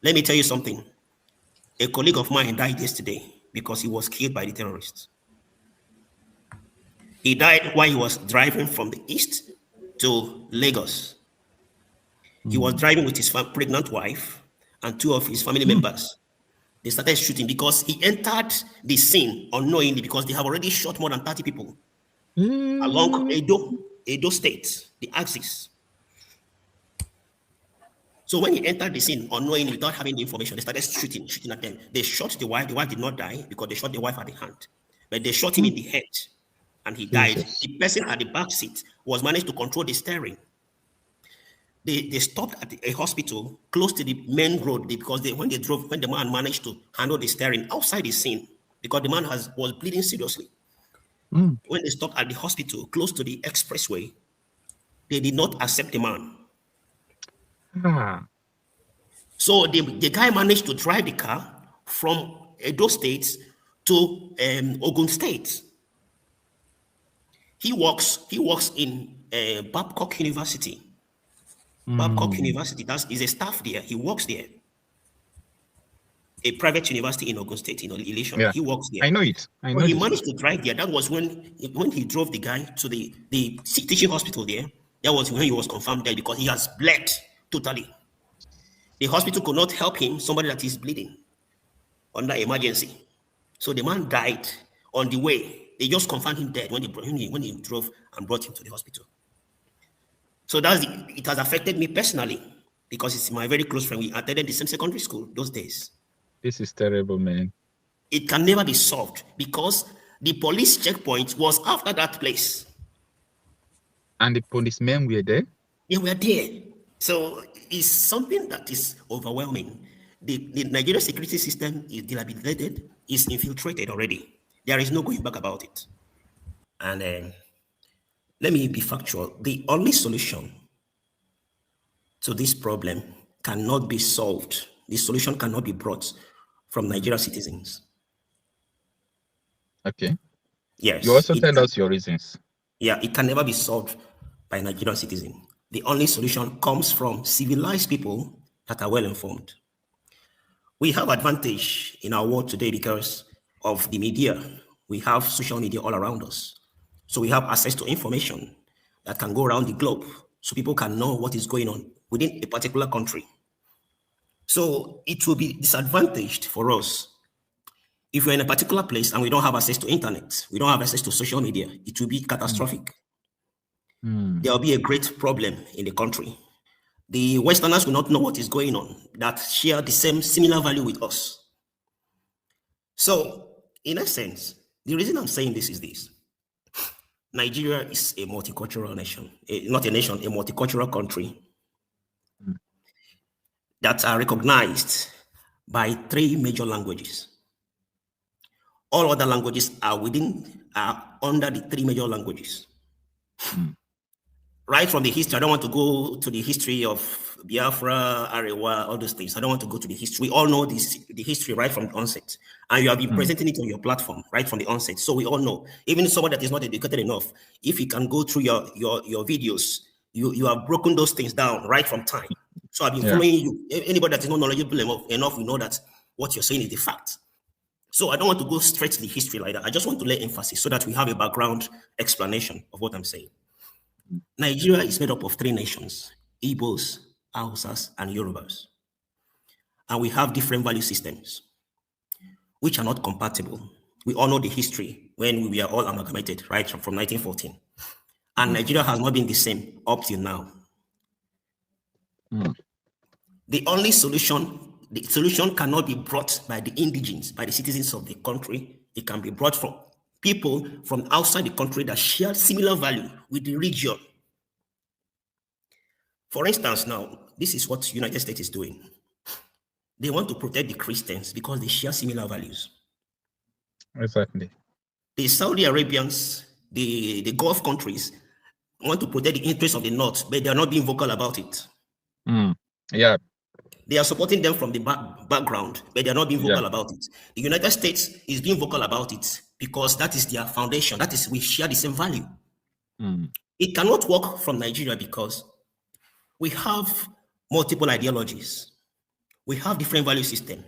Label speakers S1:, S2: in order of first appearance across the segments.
S1: Let me tell you something. A colleague of mine died yesterday because he was killed by the terrorists. He died while he was driving from the east to Lagos. He was driving with his pregnant wife and two of his family members. They started shooting because he entered the scene unknowingly because they have already shot more than 30 people along Edo State, the axis. So when he entered the scene unknowingly without having the information, they started shooting at them. They shot the wife. The wife did not die because they shot the wife at the hand. But they shot him in the head and he died.
S2: Jesus.
S1: The person at the back seat was managed to control the steering. They stopped at a hospital close to the main road because when the man managed to handle the steering outside the scene, because the man was bleeding seriously. When they stopped at the hospital close to the expressway, they did not accept the man. So the guy managed to drive the car from Edo State to Ogun State. He works in Babcock University. Babcock University, is a staff there. He works there. A private university in Ogun State, in Ilesha. Yeah. He works there.
S2: I know it.
S1: He managed to drive there. That was when he drove the guy to the teaching hospital there. That was when he was confirmed dead because he has bled totally. The hospital could not help him, somebody that is bleeding under emergency. So the man died on the way. They just confirmed him dead when he drove and brought him to the hospital. So it has affected me personally because it's my very close friend. We attended the same secondary school those days.
S2: This is terrible, man.
S1: It can never be solved because the police checkpoint was after that place.
S2: And the policemen were there?
S1: They were there. So it's something that is overwhelming. The Nigerian security system is dilapidated, is infiltrated already. There is no going back about it. And let me be factual. The only solution to this problem cannot be solved. The solution cannot be brought from Nigerian citizens.
S2: Okay.
S1: Yes.
S2: You also tell us your reasons.
S1: Yeah, it can never be solved by Nigerian citizens. The only solution comes from civilized people that are well informed. We have advantage in our world today because of the media. We have social media all around us. So we have access to information that can go around the globe so people can know what is going on within a particular country. So it will be disadvantaged for us if we're in a particular place and we don't have access to internet, we don't have access to social media. It will be catastrophic. There will be a great problem in the country. The Westerners will not know what is going on that share the similar value with us. So, in a sense, the reason I'm saying this is this. Nigeria is a multicultural nation, not a nation, a multicultural country that are recognized by 3 major languages. All other languages are under the 3 major languages. Right from the history, I don't want to go to the history of Biafra, Arewa, all those things. I don't want to go to the history. We all know the history right from the onset. And you have been presenting it on your platform right from the onset. So we all know, even someone that is not educated enough, if you can go through your videos, you have broken those things down right from time. So I've been following you. Anybody that is not knowledgeable enough will know that what you're saying is the fact. So I don't want to go straight to the history like that. I just want to lay emphasis so that we have a background explanation of what I'm saying. Nigeria is made up of 3 nations, Igbos, Hausas, and Yorubas. And we have different value systems, which are not compatible. We all know the history when we were all amalgamated, right, from 1914. And Nigeria has not been the same up till now. The solution cannot be brought by the indigenes, by the citizens of the country. It can be brought from people from outside the country that share similar value with the region. For instance, now, this is what the United States is doing. They want to protect the Christians because they share similar values.
S2: Exactly.
S1: The Saudi Arabians, the Gulf countries want to protect the interests of the North, but they are not being vocal about it.
S2: Yeah.
S1: They are supporting them from the background, but they are not being vocal about it. The United States is being vocal about it because that is their foundation. That is, we share the same value. It cannot work from Nigeria because we have multiple ideologies. We have different value system.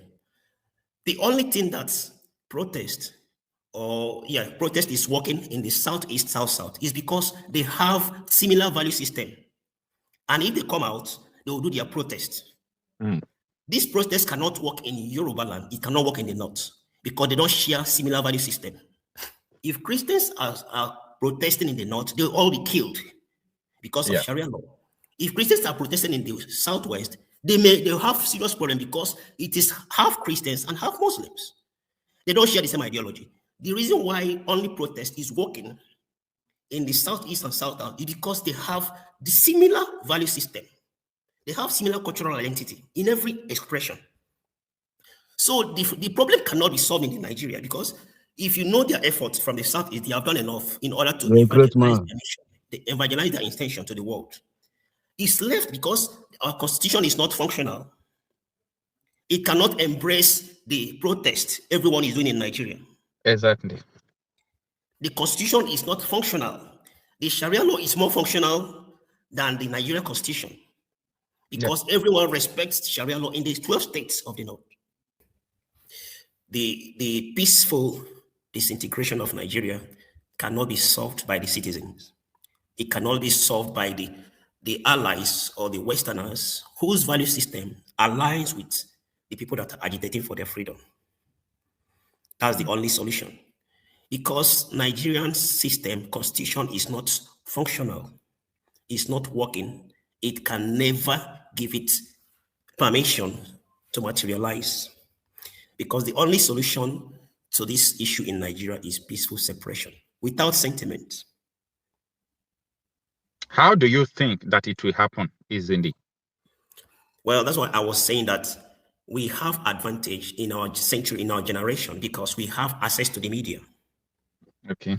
S1: The only thing that protest is working in the southeast, south is because they have similar value system. And if they come out, they will do their protest. This protest cannot work in Yoruba land. It cannot work in the north because they don't share similar value system. If Christians are protesting in the north, they'll all be killed because of Sharia law. If Christians are protesting in the southwest, they'll have serious problem because it is half Christians and half Muslims. They don't share the same ideology. The reason why only protest is working in the southeast and south is because they have the similar value system. They have similar cultural identity in every expression. So the problem cannot be solved in Nigeria because if you know their efforts from the southeast, they have done enough in order to evangelize their intention to the world. It's left because our constitution is not functional. It cannot embrace the protest everyone is doing in Nigeria.
S2: Exactly.
S1: The constitution is not functional. The Sharia law is more functional than the Nigerian constitution because everyone respects Sharia law in the 12 states of the north. The peaceful disintegration of Nigeria cannot be solved by the citizens. It cannot be solved by the allies or the Westerners whose value system aligns with the people that are agitating for their freedom. That's the only solution. Because Nigerian system constitution is not functional, it's not working, it can never give it permission to materialize. Because the only solution to this issue in Nigeria is peaceful separation without sentiment.
S2: How do you think that it will happen, Izindi?
S1: Well, that's why I was saying that we have advantage in our century, in our generation, because we have access to the media.
S2: Okay.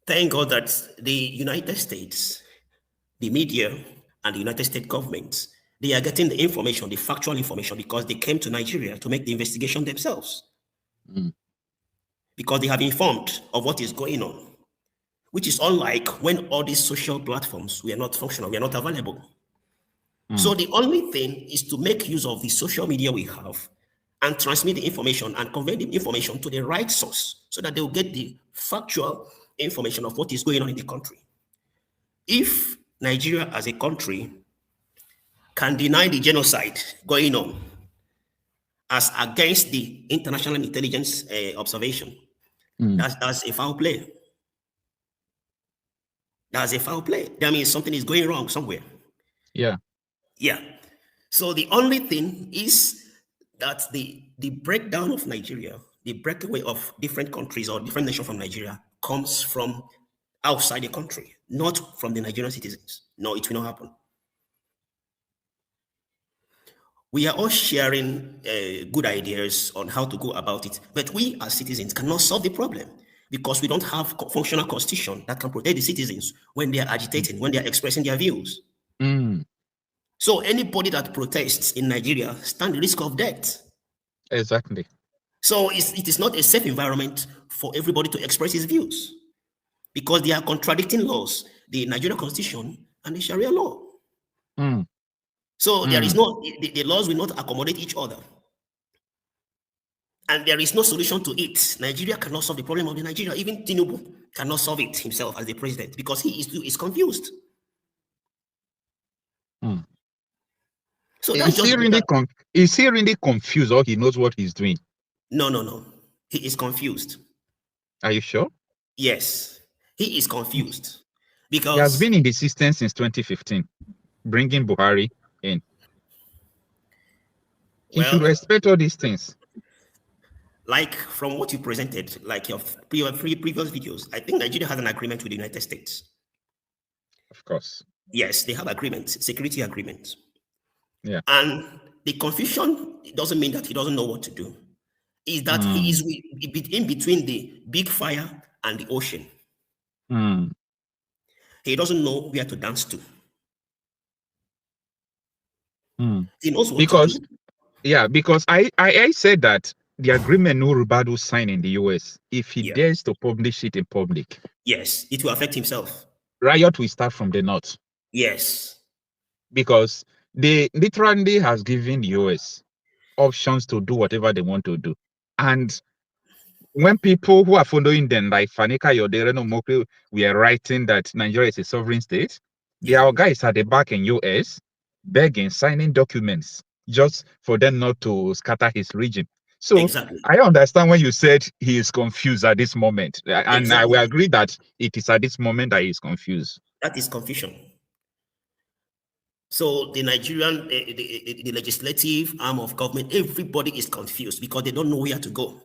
S1: Thank God that the United States, the media, and the United States government, they are getting the information, the factual information, because they came to Nigeria to make the investigation themselves. Because they have informed of what is going on, which is unlike when all these social platforms were not functional, we are not available. So the only thing is to make use of the social media we have and transmit the information and convey the information to the right source so that they will get the factual information of what is going on in the country. If Nigeria as a country can deny the genocide going on as against the international intelligence observation, that's a foul play. That's a foul play. That means something is going wrong somewhere.
S2: Yeah.
S1: So the only thing is that the breakdown of Nigeria, the breakaway of different countries or different nations from Nigeria comes from outside the country, not from the Nigerian citizens. No, it will not happen. We are all sharing good ideas on how to go about it, but we as citizens cannot solve the problem because we don't have a functional constitution that can protect the citizens when they are agitating, when they are expressing their views. So anybody that protests in Nigeria stands the risk of death.
S2: Exactly.
S1: So it is not a safe environment for everybody to express his views because they are contradicting laws, the Nigerian constitution and the Sharia law. So there is no, the laws will not accommodate each other. And there is no solution to it. Nigeria cannot solve the problem of the Nigeria. Even Tinubu cannot solve it himself as the president because he is confused. So
S2: is he really confused or he knows what he's doing?
S1: No. He is confused.
S2: Are you sure?
S1: Yes, he is confused because
S2: he has been in the system since 2015, bringing Buhari in. He should respect all these things.
S1: Like from what you presented, like your previous videos, I think Nigeria has an agreement with the United States.
S2: Of course.
S1: Yes, they have agreements, security agreements.
S2: Yeah.
S1: And the confusion doesn't mean that he doesn't know what to do. Is that he is in between the big fire and the ocean. He doesn't know where to dance to. He knows what to do.
S2: Yeah, because I said that the agreement Nurubadu signed in the US, if he dares to publish it in public,
S1: yes, it will affect himself.
S2: Riot will start from the north.
S1: Yes.
S2: Because they literally has given the US options to do whatever they want to do. And when people who are following them, like Fanika Yodere no Mokri, we are writing that Nigeria is a sovereign state, there
S1: Yeah,
S2: are guys at the back in US begging, signing documents just for them not to scatter his region. So
S1: exactly.
S2: I understand when you said he is confused at this moment. And I will
S1: Exactly.
S2: agree that it is at this moment that he is confused.
S1: That is confusion. So the Nigerian, the legislative arm of government, everybody is confused because they don't know where to go.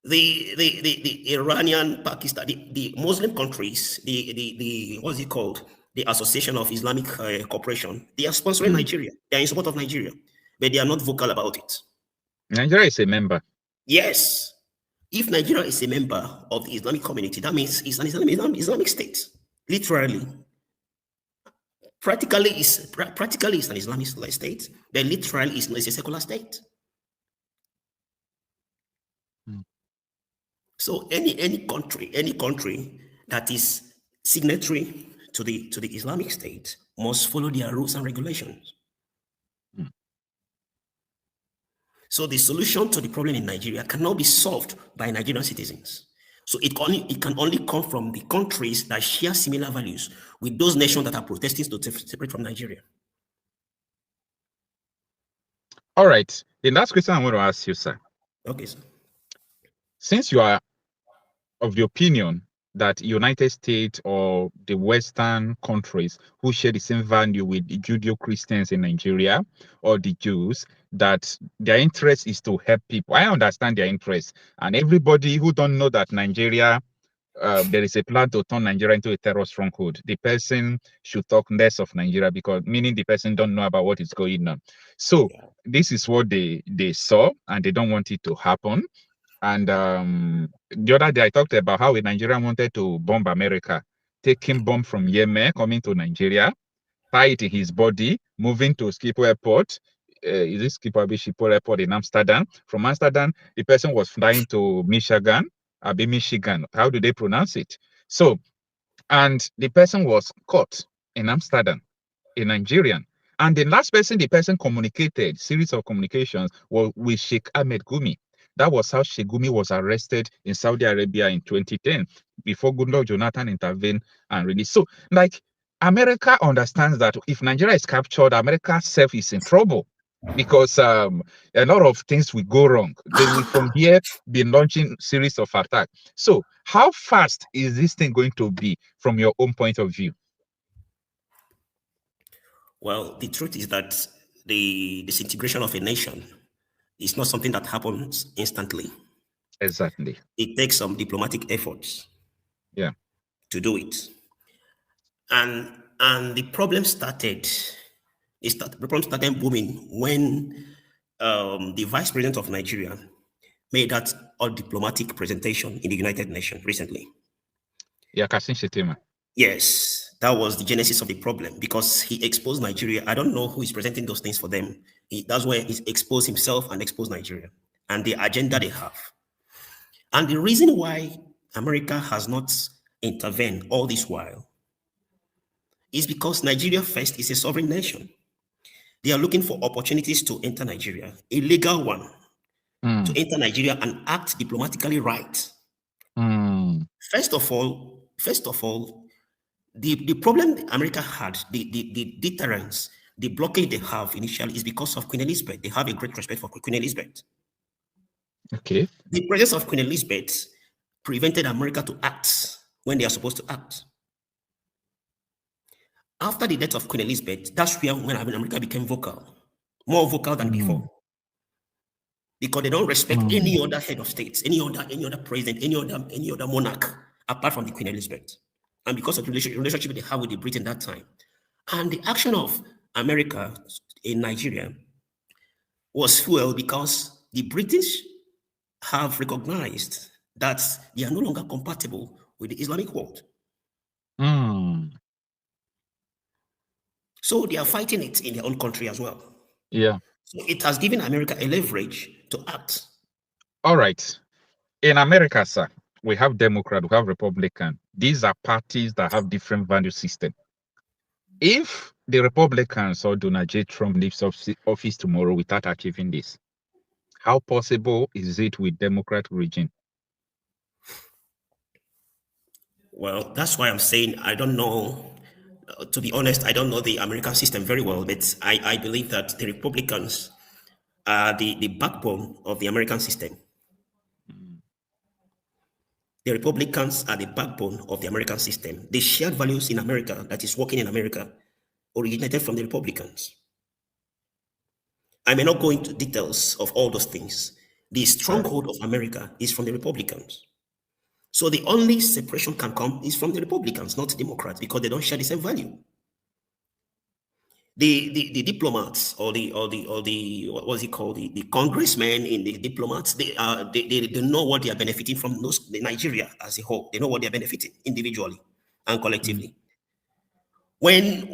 S1: The Iranian, Pakistan, the Muslim countries, the what's it called? The Association of Islamic Cooperation, they are sponsoring Nigeria. They are in support of Nigeria, but they are not vocal about it.
S2: Nigeria is a member.
S1: Yes. If Nigeria is a member of the Islamic community, that means it's an Islamic state, literally. Practically, it's an Islamic state, but literally, it's a secular state. So any country that is signatory to the Islamic State must follow their rules and regulations. So the solution to the problem in Nigeria cannot be solved by Nigerian citizens. So it can only come from the countries that share similar values with those nations that are protesting to separate from Nigeria.
S2: All right. The last question I want to ask you, sir.
S1: Okay, sir.
S2: Since you are of the opinion that United States or the Western countries who share the same value with the Judeo-Christians in Nigeria or the Jews, that their interest is to help people. I understand their interest. And everybody who don't know that Nigeria, there is a plan to turn Nigeria into a terror stronghold, the person should talk less of Nigeria, because meaning the person don't know about what is going on. So this is what they saw, and they don't want it to happen. And the other day I talked about how a Nigerian wanted to bomb America, taking bomb from Yemen, coming to Nigeria, tie it in his body, moving to Schiphol Airport. Is this Schiphol Airport in Amsterdam? From Amsterdam, the person was flying to Michigan, Michigan. How do they pronounce it? So, and the person was caught in Amsterdam, a Nigerian. And the last person the person communicated, series of communications, was with Sheikh Ahmed Gumi. That was how Sheikh Gumi was arrested in Saudi Arabia in 2010, before Goodluck Jonathan intervened and released. So, like, America understands that if Nigeria is captured, America self is in trouble, because a lot of things will go wrong. They will from here be launching series of attacks. So, how fast is this thing going to be from your own point of view?
S1: Well, the truth is that the disintegration of a nation is not something that happens instantly.
S2: Exactly.
S1: It takes some diplomatic efforts.
S2: Yeah.
S1: To do it. And the problem started. The problem started booming when the vice president of Nigeria made that all diplomatic presentation in the United Nations recently.
S2: Yeah, Kassim Shettima.
S1: Yes, that was the genesis of the problem, because he exposed Nigeria. I don't know who is presenting those things for them. That's where he exposed himself and exposed Nigeria and the agenda they have. And the reason why America has not intervened all this while is because Nigeria first is a sovereign nation. They are looking for opportunities to enter Nigeria, a legal one, to enter Nigeria and act diplomatically right. First of all, the problem America had, the deterrence, the blockade they have initially is because of Queen Elizabeth. They have a great respect for Queen Elizabeth.
S2: Okay.
S1: The presence of Queen Elizabeth prevented America to act when they are supposed to act. After the death of Queen Elizabeth, that's when America became vocal, more vocal than before. Because they don't respect any other head of states, any other president, any other monarch apart from the Queen Elizabeth. And because of the relationship they have with the Britain that time. And the action of America in Nigeria was fueled because the British have recognized that they are no longer compatible with the Islamic world. So they are fighting it in their own country as well.
S2: Yeah.
S1: So it has given America a leverage to act.
S2: All right. In America, sir, we have Democrat, we have Republican. These are parties that have different value system. If the Republicans or Donald J. Trump leaves office tomorrow without achieving this, how possible is it with Democrat regime?
S1: Well, that's why I'm saying I don't know. To be honest, I don't know the American system very well, but I believe that the Republicans are the backbone of the American system. The Republicans are the backbone of the American system. The shared values in America that is working in America originated from the Republicans. I may not go into details of all those things. The stronghold of America is from the Republicans. So the only separation can come is from the Republicans, not Democrats, because they don't share the same value. The diplomats or the what was it called, the congressmen in the diplomats, they know what they are benefiting from Nigeria as a whole. They know what they are benefiting individually and collectively. When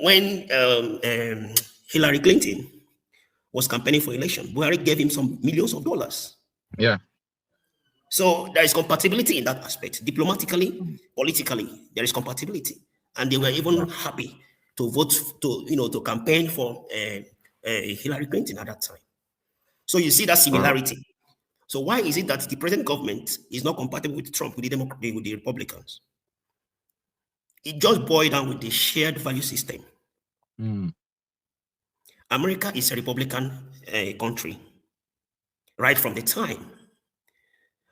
S1: Hillary Clinton was campaigning for election, Buhari gave him some millions of dollars.
S2: Yeah.
S1: So there is compatibility in that aspect. Diplomatically, politically, there is compatibility, and they were even happy to vote to campaign for Hillary Clinton at that time. So you see that similarity. So why is it that the present government is not compatible with Trump, with the Republicans? It just boiled down with the shared value system. America is a Republican country right from the time,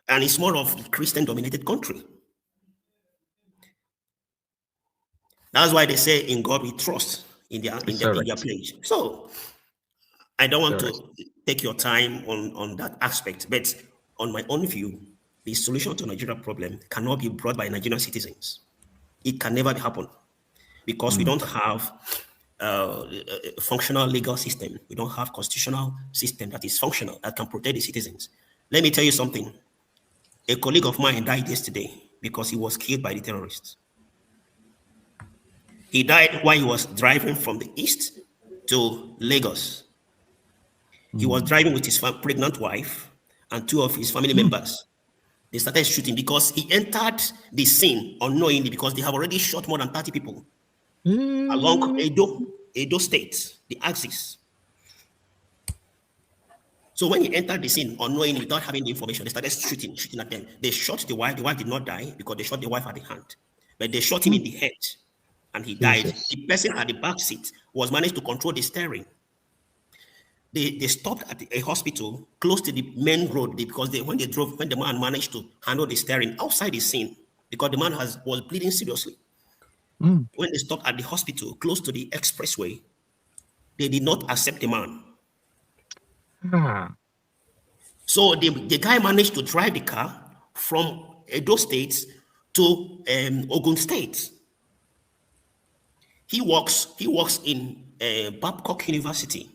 S1: and it's more of a Christian-dominated country. That's why they say in God we trust in their pledge. So I don't want to take your time on that aspect, but on my own view, the solution to Nigeria problem cannot be brought by Nigerian citizens. It can never happen because we don't have a functional legal system. We don't have constitutional system that is functional, that can protect the citizens. Let me tell you something. A colleague of mine died yesterday because he was killed by the terrorists. He died while he was driving from the east to Lagos. He was driving with his pregnant wife and two of his family members. They started shooting because he entered the scene unknowingly, because they have already shot more than 30 people along Edo State, the axis. So when he entered the scene unknowingly, without having the information, they started shooting at them. They shot the wife. The wife did not die because they shot the wife at the hand, but they shot him in the head, and he died. The person at the back seat was managed to control the steering. They stopped at a hospital close to the main road because when the man managed to handle the steering outside the scene, because the man was bleeding seriously. When they stopped at the hospital close to the expressway, they did not accept the man. So the guy managed to drive the car from Edo State to Ogun State. He works in Babcock University.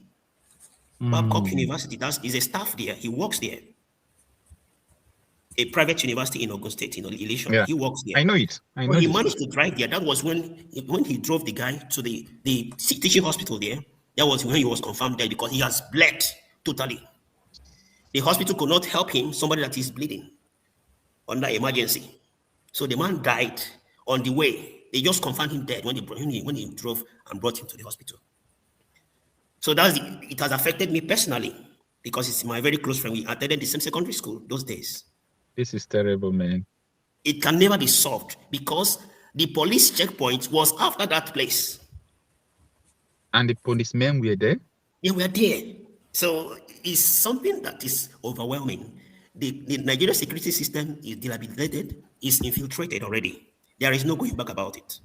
S1: Babcock University, is a staff there. He works there. A private university in Ogun State, in Ilesha. Yeah. He works there.
S2: I know it.
S1: He managed to drive there. That was when he drove the guy to the teaching hospital there. That was when he was confirmed dead because he has bled totally. The hospital could not help him, somebody that is bleeding, under emergency. So the man died on the way. They just confirmed him dead when he drove and brought him to the hospital. So it has affected me personally because it's my very close friend. We attended the same secondary school those days.
S2: This is terrible, man.
S1: It can never be solved because the police checkpoint was after that place.
S2: And the policemen were there?
S1: Yeah, we are there. So it's something that is overwhelming. The Nigerian security system is dilapidated, is infiltrated already. There is no going back about it.